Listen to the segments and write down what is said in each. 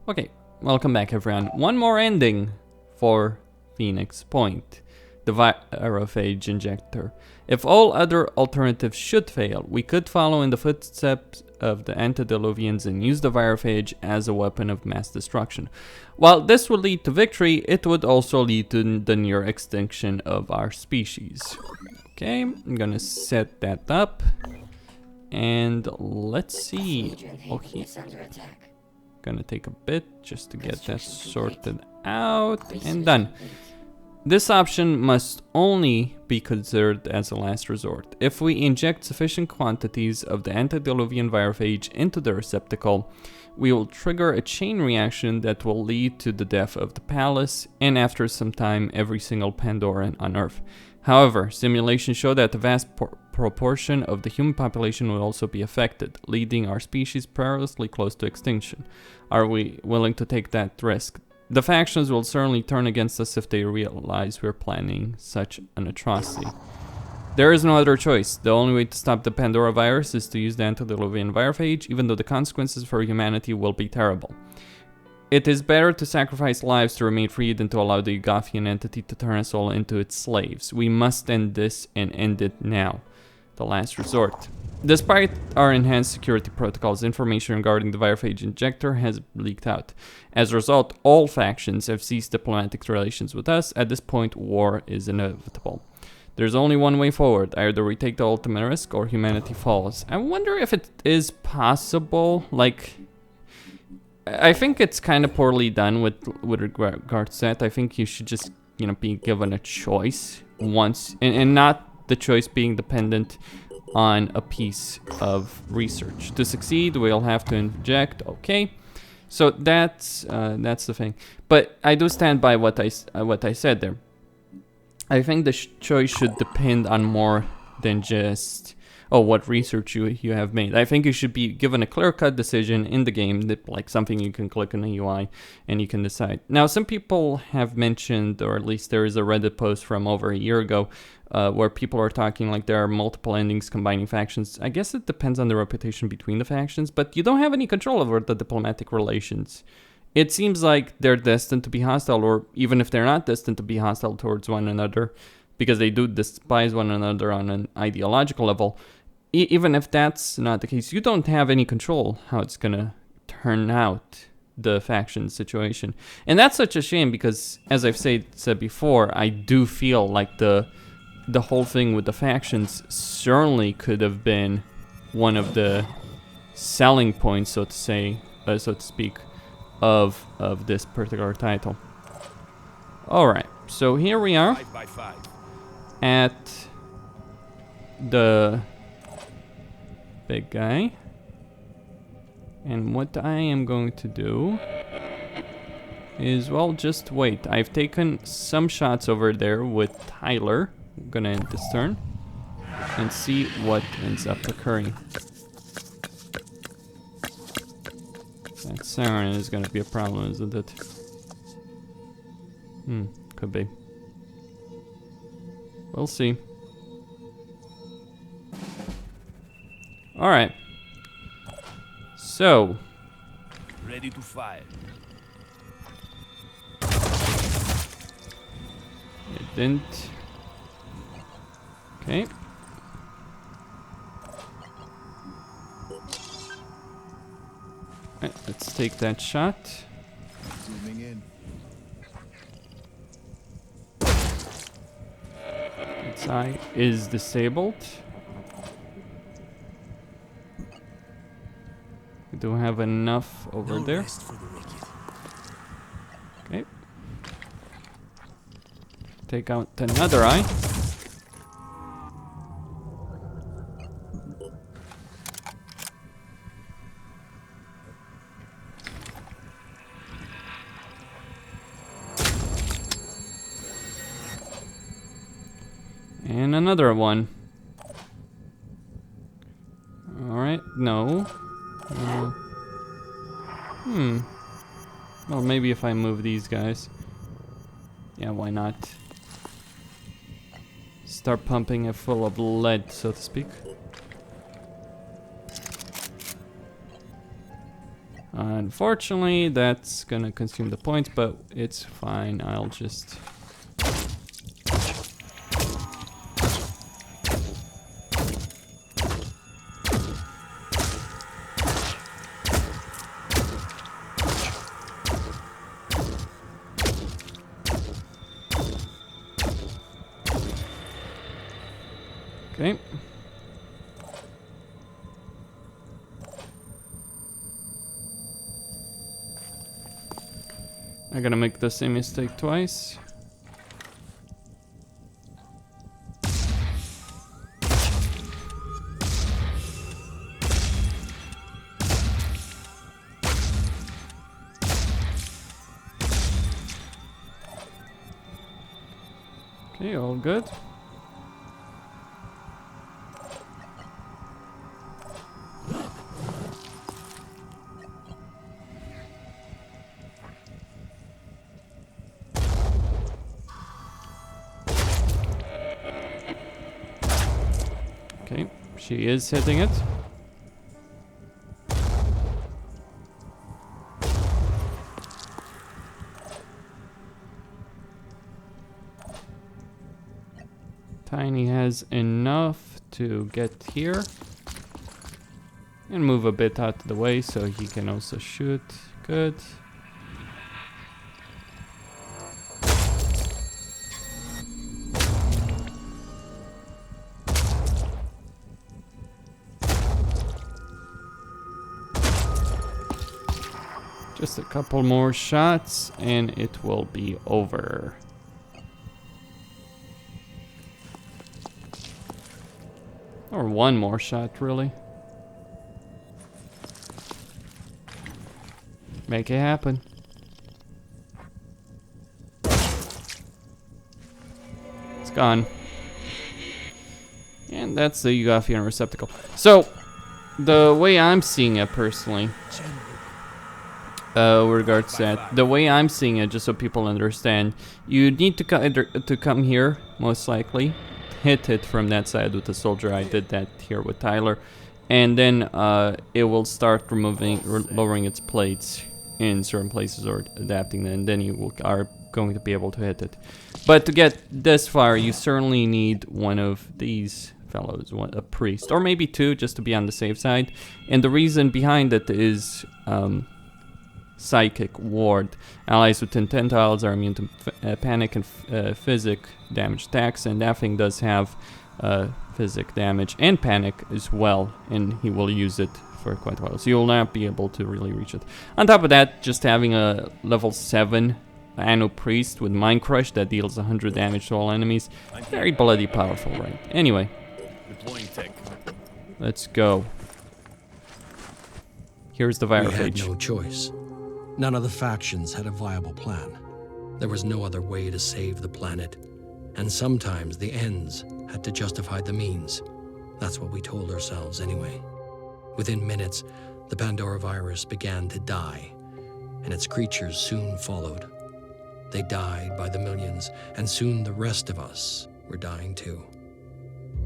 Okay, welcome back everyone. One more ending for Phoenix Point, the Virophage injector. If all other alternatives should fail, we could follow in the footsteps of the antediluvians and use the Virophage as a weapon of mass destruction. While this would lead to victory, it would also lead to the near extinction of our species. Okay, I'm gonna set that up. And let's see. Okay. Gonna take a bit just to get that sorted out and done. This option must only be considered as a last resort. If we inject sufficient quantities of the antediluvian virophage into the receptacle, we will trigger a chain reaction that will lead to the death of the palace and after some time every single Pandoran on Earth. However, simulations show that the vast proportion of the human population will also be affected, leading our species perilously close to extinction. Are we willing to take that risk? The factions will certainly turn against us if they realize we're planning such an atrocity. There is no other choice. The only way to stop the Pandora virus is to use the antediluvian virophage, even though the consequences for humanity will be terrible. It is better to sacrifice lives to remain free than to allow the Yugothian entity to turn us all into its slaves. We must end this and end it now. The last resort. Despite our enhanced security protocols, information regarding the virophage injector has leaked out. As a result, all factions have ceased diplomatic relations with us. At this point, war is inevitable. There's only one way forward. Either we take the ultimate risk or humanity falls. I wonder if it is possible, like... I think it's kind of poorly done with regards to that. I think you should just, you know, be given a choice once, and not the choice being dependent on a piece of research. To succeed, we'll have to inject. Okay, so that's the thing. But I do stand by what I said there. I think the choice should depend on more than just what research you have made. I think you should be given a clear-cut decision in the game, that, like something you can click on the UI and you can decide. Now, some people have mentioned, or at least there is a Reddit post from over a year ago, where people are talking like there are multiple endings combining factions. I guess it depends on the reputation between the factions, but you don't have any control over the diplomatic relations. It seems like they're destined to be hostile, or even if they're not destined to be hostile towards one another, because they do despise one another on an ideological level. Even if that's not the case, you don't have any control how it's gonna turn out, the faction situation. And that's such a shame because, as I've said before, I do feel like the whole thing with the factions certainly could have been one of the selling points, so to speak, of this particular title. Alright, so here we are at the big guy, and what I am going to do is, well, just wait. I've taken some shots over there with Tyler. I'm gonna end this turn and see what ends up occurring. That siren is gonna be a problem, isn't it? Could be. We'll see. Alright. So. Ready to fire. It didn't. Okay. Alright, let's take that shot. Zooming in. Its eye is disabled. We don't have enough over there. Okay. Take out another eye. And another one. Alright, no. Well, maybe if I move these guys. Yeah, why not? Start pumping it full of lead, so to speak. Unfortunately, that's gonna consume the points, but it's fine. I'll just... Okay. I'm gonna make the same mistake twice. Okay, all good. Okay, she is hitting it. Tiny has enough to get here and move a bit out of the way so he can also shoot. Good. Just a couple more shots and it will be over. Or one more shot, really. Make it happen. It's gone. And that's the Yugofian receptacle. So, the way I'm seeing it personally, with regards to that, the way I'm seeing it, just so people understand, you need to come here, most likely, hit it from that side with the soldier. I did that here with Tyler, and then it will start lowering its plates in certain places or adapting them, and then you are going to be able to hit it. But to get this far, you certainly need one of these fellows, a priest, or maybe two, just to be on the safe side. And the reason behind it is Psychic Ward. Allies with Tentiles are immune to panic and physic damage attacks, and that thing does have physic damage and panic as well, and he will use it for quite a while, so you'll not be able to really reach it. On top of that, just having a level 7 Anno Priest with Mind Crush that deals 100 damage to all enemies, very bloody powerful, right? Anyway, Deploying tech. let's go. Here's the We had Virophage. no choice. None of the factions had a viable plan. There was no other way to save the planet, and sometimes the ends had to justify the means. That's what we told ourselves anyway. Within minutes, the Pandora virus began to die, and its creatures soon followed. They died by the millions, and soon the rest of us were dying too.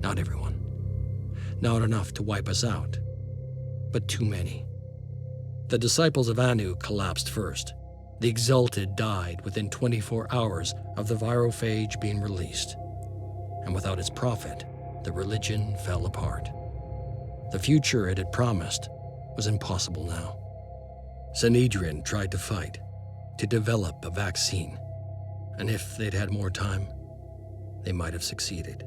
Not everyone. Not enough to wipe us out, but too many. The disciples of Anu collapsed first. The Exalted died within 24 hours of the Virophage being released. And without its prophet, the religion fell apart. The future it had promised was impossible now. Sanhedrin tried to fight, to develop a vaccine. And if they'd had more time, they might have succeeded.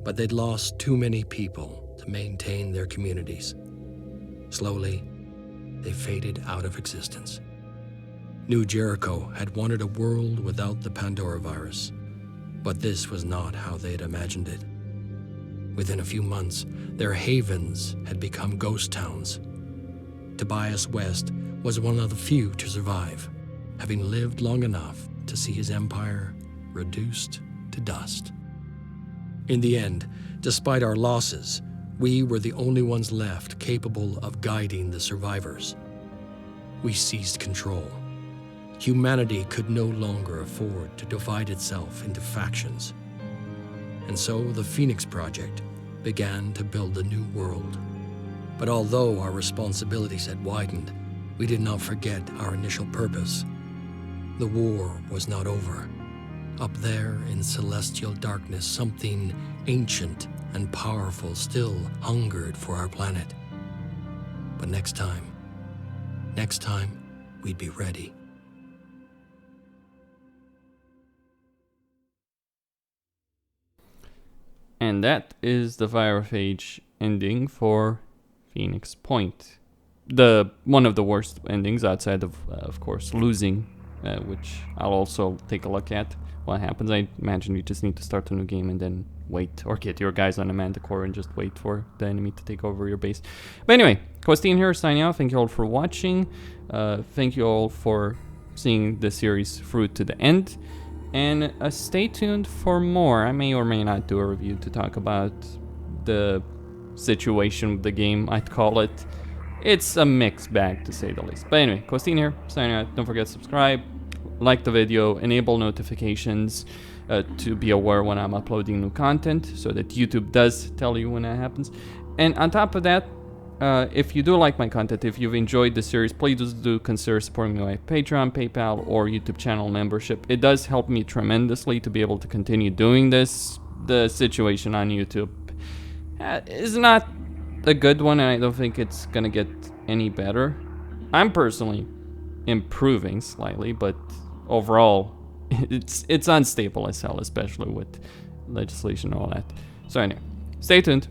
But they'd lost too many people to maintain their communities. Slowly, they faded out of existence. New Jericho had wanted a world without the Pandora virus, but this was not how they had imagined it. Within a few months, their havens had become ghost towns. Tobias West was one of the few to survive, having lived long enough to see his empire reduced to dust. In the end, despite our losses, we were the only ones left capable of guiding the survivors. We seized control. Humanity could no longer afford to divide itself into factions. And so the Phoenix Project began to build a new world. But although our responsibilities had widened, We did not forget our initial purpose. The war was not over. Up there in celestial darkness, something ancient and powerful still hungered for our planet. But next time, we'd be ready. And that is the Virophage ending for Phoenix Point. One of the worst endings outside of course, losing, which I'll also take a look at what happens. I imagine you just need to start a new game and then wait, or get your guys on a Manticore and just wait for the enemy to take over your base. But anyway, Costin here signing off. Thank you all for watching. Thank you all for seeing the series through to the end. And stay tuned for more. I may or may not do a review to talk about the situation with the game, I'd call it. It's a mixed bag, to say the least. But anyway, Costin here, signing out. Don't forget to subscribe, like the video, enable notifications to be aware when I'm uploading new content, so that YouTube does tell you when that happens. And on top of that, if you do like my content, if you've enjoyed the series, please do consider supporting me by Patreon, PayPal, or YouTube channel membership. It does help me tremendously to be able to continue doing this. The situation on YouTube is not a good one, and I don't think it's gonna get any better. I'm personally improving slightly, but overall, it's unstable as hell, especially with legislation and all that. So anyway, stay tuned.